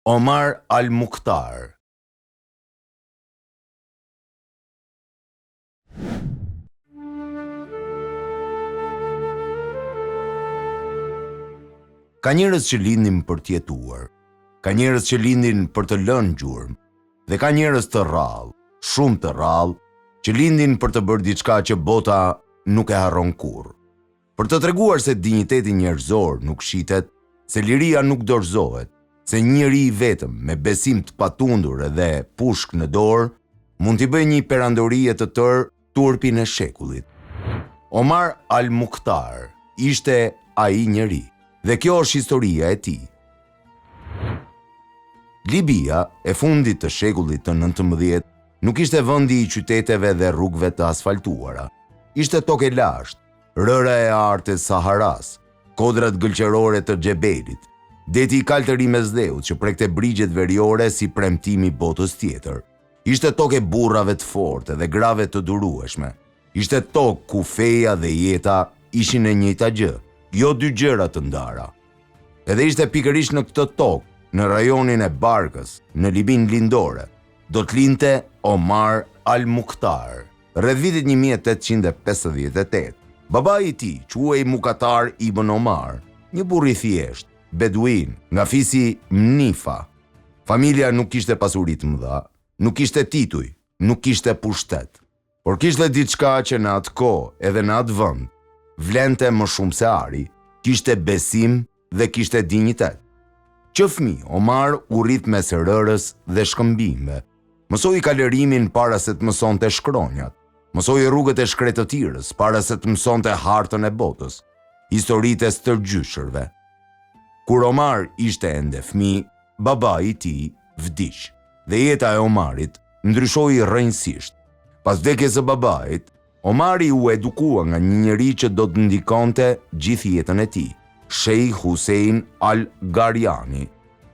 Omar al-Mukhtar. Ka njerëz që lindin për të jetuar, ka njerëz që lindin për të lënë gjurmë, dhe ka njerëz të rrallë, shumë të rrallë, që lindin për të bërë diçka që bota nuk e harron kurrë. Për të treguar se dinjiteti njerëzor nuk shitet, se liria nuk dorëzohet, se njeri i vetëm me besim të patundur edhe pushk në dorë mund t'i bëjë një perandorie të tërë turpin e shekullit. Omar al-Mukhtar ishte ai njeri. Dhe kjo është historia e tij. Libia, e fundit të shekullit të 19, nuk ishte vendi i qyteteve dhe rrugëve të asfaltuara. Ishte tokë e lashtë, rëra e artë e Saharas, kodrat gëlqërore të Xhebelit, deti i kaltër i Mesdheut që prekte brigjet veriore si premtimi botës tjetër. Ishte tokë e burrave të fortë dhe grave të durueshme. Ishte tokë ku feja dhe jeta ishin e njëjta gjë. Jo dy gjëra të ndara. Edhe ishte pikërisht në këtë tokë, në rajonin e Barkës, në Libin lindore, do të lindte Omar al-Mukhtar, rreth vitit 1858. Babai i tij, quhej Mukatar ibn Omar, një burr i thjesht, beduin, nga fisi Mnifa. Familja nuk kishte pasuri të mëdha, nuk kishte tituj, nuk kishte pushtet, por kishte diçka që në atë kohë edhe në atë vend vlente më shumë se ari, kishte besim dhe kishte dinjitet. Që fëmijë, Omar u rrit mes rërës dhe shkëmbimeve. Mësoi kalërimin para se të mësonte shkronjat. Mësoi rrugët e shkretëtirës para se të mësonte hartën e botës, historitë e stërgjyshërve. Kur Omar ishte ende fëmijë, babai i tij vdiq dhe jeta e Omarit ndryshoi rrënjësisht. Pas vdekjes së babait, Omari u edukua nga një njeri që do të ndikonte gjithë jetën e tij, Sheikh Hussein al-Garjani.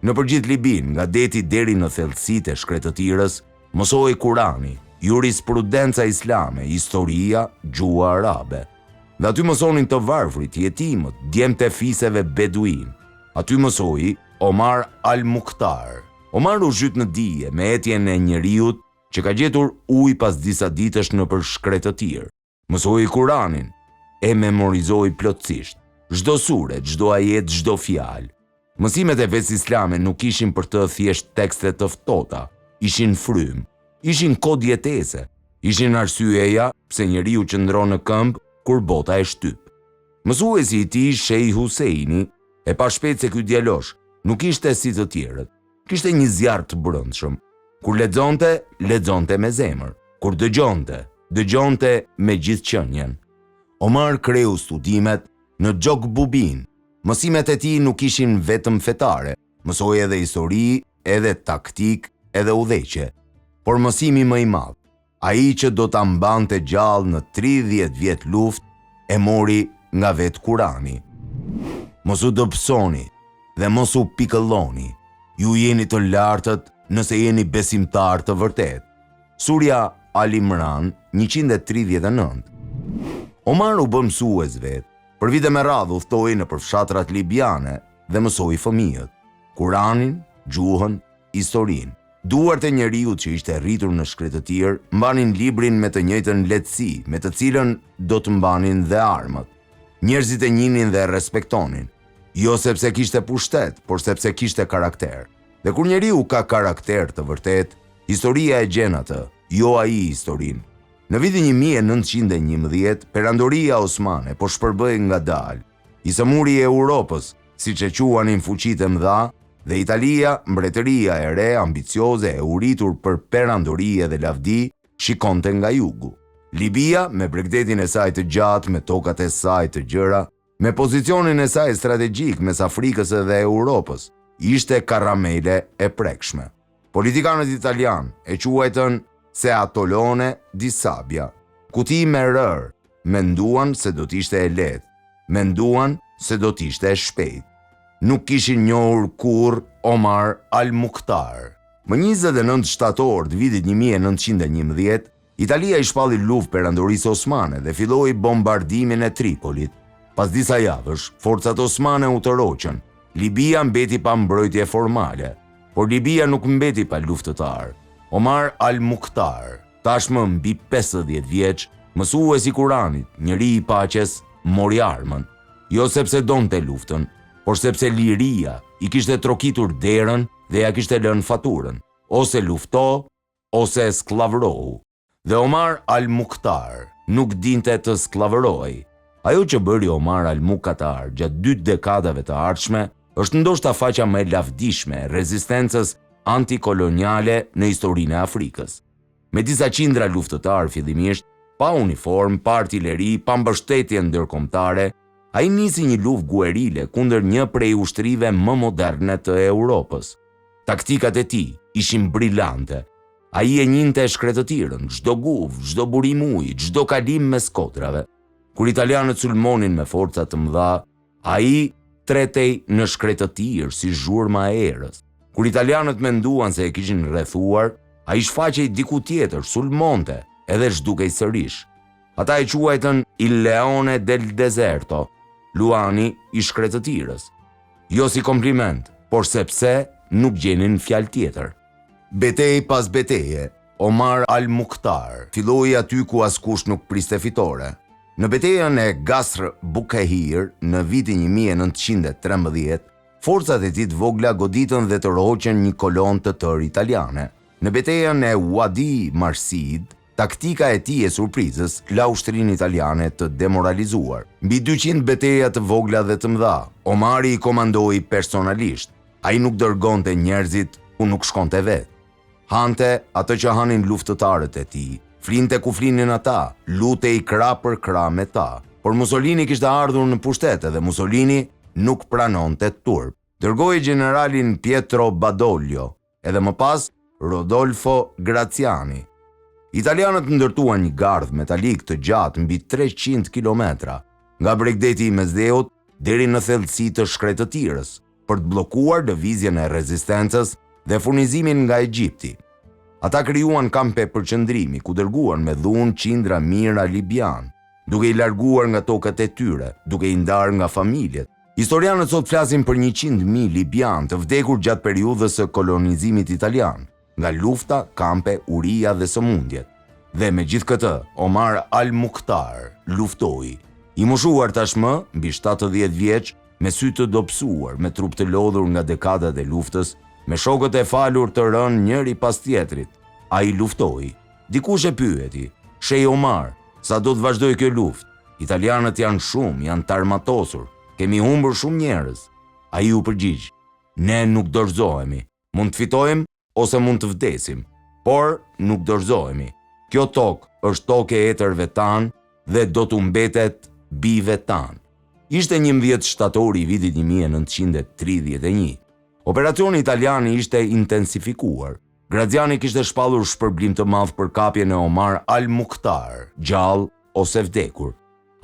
Në përgjithë Libin, nga deti deri në thellësitë e shkretëtirës, mësoi Kurani, jurisprudenca islame, historia, gjuha arabe. Dhe aty mësonin të varfrit, jetimët, djemtë e fiseve beduin. Aty mësoi Omar al-Mukhtar. Omar u zhyt në dije me etjen e njeriut që ka gjetur ujë pas disa ditësh nëpër shkretëtir. Mësoi Kuranin, e memorizoi plotësisht, çdo sure, çdo ajet, çdo fjalë. Mësimet e fesë islame nuk ishin për të thjesht tekste të ftohta, ishin frym, ishin kod jetese, ishin arsyeja pse njeriu qëndron në këmbë kur bota e shtyp. Mësuesi i tij, Sheikh Huseini, e pa shpejt se ky djalosh nuk ishte si të tjerët, kishte një zjarr të brendshëm. Kur lexonte me zemër. Kur dëgjonte me gjithë qenjen. Omar kreu studimet në Gjok Bubin. Mësimet e tij nuk ishin vetëm fetare, mësoi edhe histori, edhe taktik, edhe udhëheqje. Por mësimi më i madh, ai që do ta mbante gjallë në 30 vjet luftë, e mori nga vetë Kurani. Mos u dobësoni dhe mos u pikëlloni. Ju jeni të lartët nëse jeni besimtar të vërtet. Surja Al-Imran 139. Omar u bë mësues vet. Për vite me radhë udhtoi në fshatrat libiane dhe mësoi fëmijët Kuranin, gjuhën, historinë. Duart e njeriut që ishte rritur në shkretëtir mbanin librin me të njëjtën lehtësi, me të cilën do të mbanin dhe armët. Njerëzit e njihnin dhe respektonin, jo sepse kishte pushtet, por sepse kishte karakter. Dhe kur njeriu ka karakter të vërtet, historia e gjen atë, jo ai historinë. Në vitin 1911, perandoria osmane po shpërbëhej ngadalë. Isamuri e Europës, siç e quanin fuqitë e mëdha, dhe Italia, mbretëria e re, ambicioze e uritur për perandori dhe lavdi, shikonte nga jugu. Libia, me bregdetin e saj të gjatë, me tokat e saj të gjëra, me pozicionin e saj strategjik mes Afrikës dhe Europës, ishte karamele e prekshme. Politikanët italian e quajtën se atolone di sabbia, kuti me rër, menduan se do t'ishte e lehtë, menduan se do t'ishte e shpejtë. Nuk kishin njohur kurrë Omar al-Mukhtar. Më 29 shtator të vitit 1911, Italia i shpalli luftë perandorisë osmane dhe filloi bombardimin e Tripolit. Pas disa javësh, forcat osmane u tërhoqën. Libia mbeti pa mbrojtje formale. por Libia nuk mbeti pa luftëtar. Omar al-Mukhtar, tashmë mbi 50 vjeç, mësues i Kuranit, njeri i paqes, mori armën, jo sepse donte luftën, por sepse liria i kishte trokitur derën dhe ja kishte lënë faturën, ose lufto, ose sklavërohu. Dhe Omar al-Mukhtar nuk dinte të sklavëroj. Ajo që bëri Omar al-Mukhtar gjatë 2 dekadave të ardhshme është ndoshta faqa më e lavdishme e rezistencës antikoloniale në historinë e Afrikës. Me disa qindra luftëtar fillimisht, pa uniform, pa artilleri, pa mbështetje ndërkombëtare, ai nisi një luftë guerile kundër një prej ushtrive më moderne të Europës. Taktikat e tij ishin brillante. Ai e njinte shkretëtirën, çdo guvë, çdo burim uji, çdo kalim mes kodrave. Kur italianët sulmonin me forca të mëdha, ai tretej në shkretëtirë si zhurma e erës. Kur italianët menduan se e kishin rrethuar, ai shfaqej diku tjetër, sulmonte, edhe zhdukej sërish. Ata e quajtën Il Leone del Deserto, luani i shkretëtirës. Jo si kompliment, por sepse nuk gjenin fjalë tjetër. Betej pas beteje, Omar al-Mukhtar filloi aty ku askush nuk priste fitore. Në betejën e Gasr Bukehir në vitin 1913, forcat e tij të vogla goditën dhe të roqen një kolon të tërë italiane. Në betejën e Wadi Marsid, taktika e tij e surprizës la ushtrinë italiane të demoralizuar. Mbi 200 beteja të vogla dhe të mëdha, Omari i komandoi personalisht. Ai nuk dërgonte njerëzit ku nuk shkonte vetë. Hante atë që hanin luftëtarët e tij, flinte ku flinin ata, lutej krah për krah me ta. Por Mussolini kishte ardhur në pushtet dhe Mussolini nuk pranonte turp. Dërgoi generalin Pietro Badoglio, edhe më pas Rodolfo Graziani. Italianët ndërtuan një gardh metalik të gjatë mbi 300 kilometra, nga Bregdeti i Mesdheut deri në thellësitë të shkretëtirës, për të bllokuar lëvizjen e rezistencës dhe furnizimin nga Egjipti. Ata krijuan kampe përqendrimi ku dërguan me dhunë qindra mijëra libian, duke i larguar nga tokat e tyre, duke i ndarë nga familjet. Historianët sot flasin për 100.000 libian të vdekur gjatë periudhës së kolonizimit italian, nga lufta, kampe, uria dhe sëmundjet. Dhe me gjithë këtë, Omar al-Mukhtar luftoi. I moshuar tashmë, mbi 70 vjeç, me sy të dobësuar, me trup të lodhur nga dekadat e luftës, me shokët e falur të rënë njëri pas tjetrit. Ai luftoi. Dikush e pyeti, "Shej Omar, sa do të vazhdoj kjo luftë? Italianët janë shumë, janë të armatosur, kemi humbur shumë njerëz." Ai u përgjigj, "Ne nuk dorëzohemi. Mund të fitojmë ose mund të vdesim, por nuk dorëzohemi. Kjo tokë është tokë e etërve tanë dhe do të mbetet bijve tanë." Ishte 11 shtatori i vitit 1931. Operacioni italian ishte intensifikuar. Graziani kishte shpallur shpërblim të madh për kapjen e Omar al-Mukhtar, gjallë ose vdekur.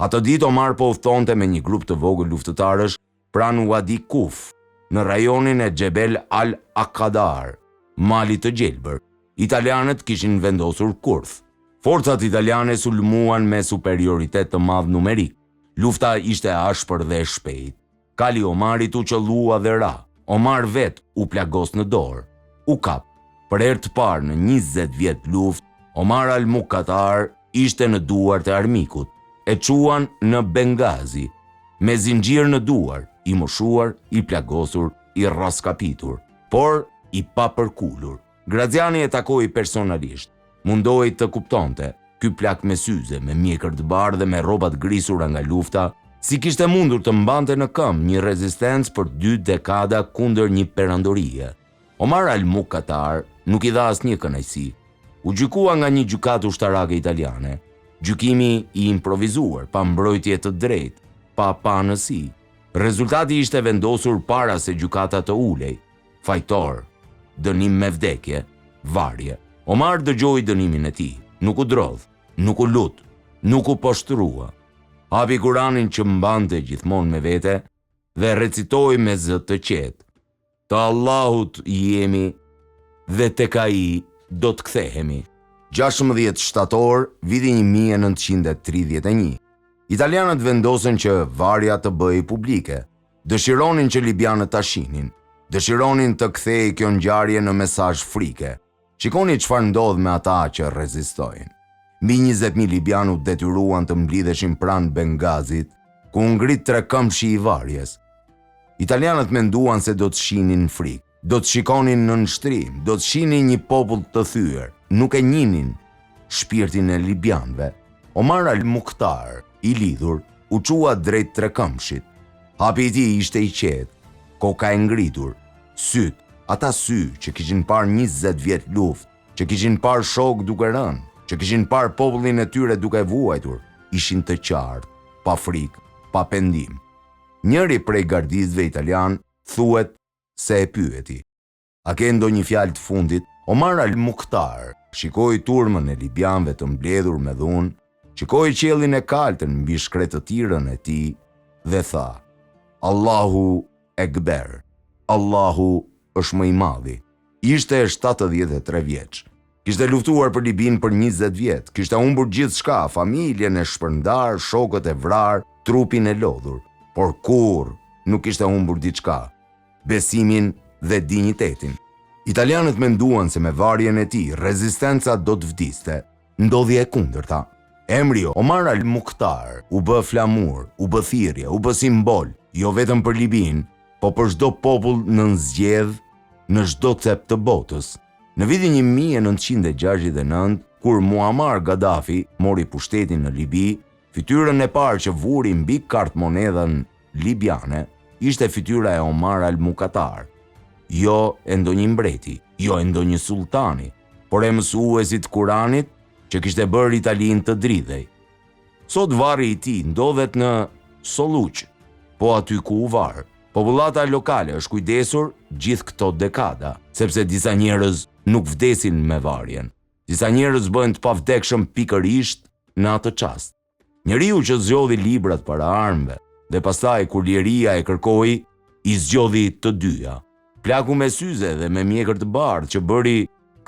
Atë ditë Omar po udhtonte me një grup të vogël luftëtarësh pranë Wadi Kuf, në rajonin e Jebel al-Aqdar, malit të gjelbër. Italianët kishin vendosur kurth. Forcat italiane sulmuan me superioritet të madh numerik. Lufta ishte ashpër dhe e shpejt. Kali Omarit u qëllua dhe ra. Omar vet u plagos në dorë. U kap. Për herë të parë në 20 vjet luftë, Omar al-Mukhtar ishte në duart e armikut. E quan në Bengazi, me zinxhir në duar, i moshuar, i plagosur, i raskapitur, por i papërkulur. Graziani e takoi personalisht. Mundoi të kuptonte, ky plak me syze, me mjekër të bardhë dhe me rroba të grisura nga lufta, si kishte mundur të mbante në këmbë një rezistencë për 2 dekada kundër një perandorie. Omar al-Mukhtar nuk i dha asnjë kënaqësi. U gjykua nga një gjykatë ushtarake italiane. Gjykimi i improvizuar, pa mbrojtje të drejtë, pa panësi. Rezultati ishte vendosur para se gjykata të ulej. Fajtor, dënim me vdekje, varje. Omar dëgjoi dënimin e tij, nuk u drodh, nuk u lut, nuk u poshtrua. Hapi Kuranin që mbante gjithmonë me vete dhe recitoi me zë të qetë. Të Allahut jemi dhe tek ai do të kthehemi. 16 shtator, viti 1931. Italianët vendosën që varja të bëhej publike. Dëshironin që libianët ta shihnin. Dëshironin të kthej kjo ngjarje në mesazh frike. Shikoni çfarë ndodh me ata që rezistojnë. Mbi 20.000 libian u detyruan të mblidheshin pranë Bengazit, ku ngrit trekëmbshi i varjes. Italianët menduan se do të shihnin frikë, do të shikonin në nështrim, do të shihnin një popull të thyer, nuk e njihnin shpirtin e libianëve. Omar al-Mukhtar, i lidhur, u çua drejt trekëmbshit. Hapi i tij ishte i qetë, koka e ngritur, syt, ata sy që kishin parë 20 vjet luftë, që kishin parë shok duke rënë, që kishin parë popullin e tyre duke vuajtur, ishin të qartë, pa frikë, pa pendim. Njëri prej gardistëve italian thuhet se e pyeti: "A ke ndonjë fjalë të fundit?" Omar al-Mukhtar shikoi turmën e libianëve të mbledhur me dhunë, shikoi qiellin e kaltën mbi shkretëtirën e tij dhe tha: "Allahu Ekber, Allahu është më i madhi." Ishte 73 vjeç. Kishte luftuar për Libin për 20 vjet, kishte humbur gjithçka, familjen e shpërndar, shokët e vrar, trupin e lodhur, por kurrë nuk kishte humbur diçka: besimin dhe dinjitetin. Italianët menduan se me varjen e tij rezistenca do të vdiste. Ndodhi e kundërta. Emri Omar al-Mukhtar u bë flamur, u bë thirrje, u bë simbol, jo vetëm për Libin, po për çdo popull nënzgjedh në çdo cep të botës. Në vitin 1969, kur Muammar Gaddafi mori pushtetin në Libi, fytyrën e parë që vuri mbi kartmonedhën libiane ishte fytyra e Omar al-Mukhtar. Jo e ndonjë mbreti, jo e ndonjë sultani, por e mësuesit Kuranit që kishte bërë Italinë të dridhej. Sot varri i tij ndodhet në Solluq, po aty ku u var. Popullata lokale është kujdesur gjithë këto dekada, sepse disa njerëz nuk vdesin me varjen. Disa njerëz bëhen të pavdekshëm pikërisht në atë çast. Njeriu që zgjodhi librat para armëve dhe pastaj kur liria e kërkoi, i zgjodhi të dyja. Plaku me syze dhe me mjekër të bardhë që bëri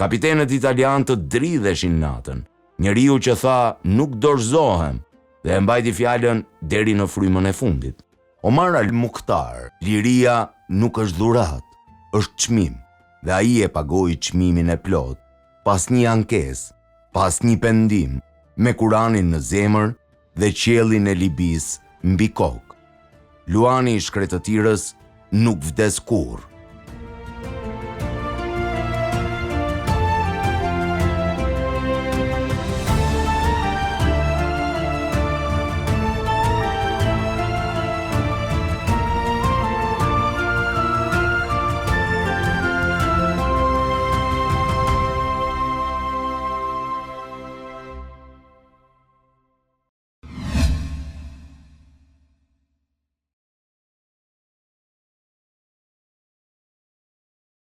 kapitenët italianë të dridheshin natën. Njeriu që tha nuk dorëzohem dhe e mbajti fjalën deri në frymën e fundit. Omar al-Mukhtar, liria nuk është dhurat, është çmim, dhe ai e pagoi çmimin e plot, pas një ankesë, pas një pendim, me Kuranin në zemër dhe qiellin e Libis mbi kokë. Luani i shkretëtirës nuk vdes kurrë.